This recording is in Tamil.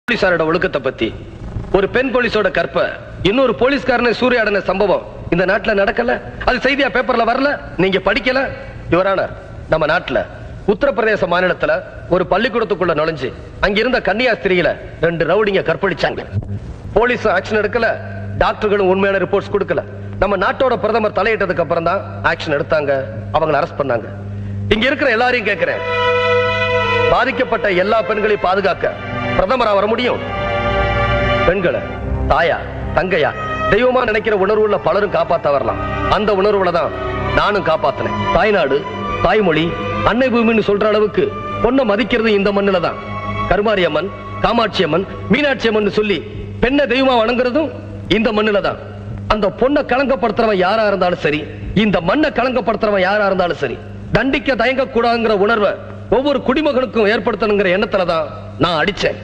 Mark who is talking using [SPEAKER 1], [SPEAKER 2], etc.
[SPEAKER 1] போலீசாரோட ஒழுக்கத்தை பத்தி, ஒரு பெண் போலீஸோட கற்ப இன்னொரு போலீஸ்காரனை சூறையாடின சம்பவம் இந்த நாட்டுல நடக்கல. அது செய்தியா பேப்பர்ல வரல, நீங்க படிக்கல. யுவரான, நம்ம நாட்டுல உத்தரப்பிரதேச மாநிலத்துல ஒரு பள்ளிக்கூடத்துக்குள்ள நுழைஞ்சு அங்கிருந்த கன்னியாஸ்திரியில 2 ரவுடிங்க கற்பழிச்சாங்க. போலீஸ் ஆக்ஷன் எடுக்கல, டாக்டர்களும் உண்மையான ரிப்போர்ட்ஸ் கொடுக்கல. நம்ம நாட்டோட பிரதமர் தலையிட்டதுக்கு அப்புறம் தான் ஆக்ஷன் எடுத்தாங்க, அவங்களை அரெஸ்ட் பண்ணாங்க. இங்க இருக்கிற எல்லாரையும் கேட்கிறேன், பாதிக்கப்பட்ட எல்லா பெண்களையும் பாதுகாக்க பிரதமரா வர முடியும்? பெண்களை தாயா தங்கையா தெய்வமா நினைக்கிற உணர்வுள்ள பலரும் காப்பாத்த வரலாம். அந்த உணர்வுல தான் நானும் காப்பாத்தினேன். தாய்நாடு, தாய்மொழி, அன்னை பூமின்னு சொல்ற அளவுக்கு பொண்ணை மதிக்கிறது இந்த மண்ணுல தான். கருமாரி அம்மன், காமாட்சி அம்மன், மீனாட்சி அம்மன் சொல்லி பெண்ணை தெய்வமா வணங்குறதும் இந்த மண்ணுல தான். அந்த பொண்ணை களங்கப்படுத்துறவன் யாரா இருந்தாலும் சரி, இந்த மண்ணை களங்கப்படுத்துறவன் யாரா இருந்தாலும் சரி, தண்டிக்க தயங்க கூடாதுங்கிற உணர்வை ஒவ்வொரு குடிமகனுக்கும் ஏற்படுத்தணுங்கிற எண்ணத்துல தான் நான் அடிச்சேன்.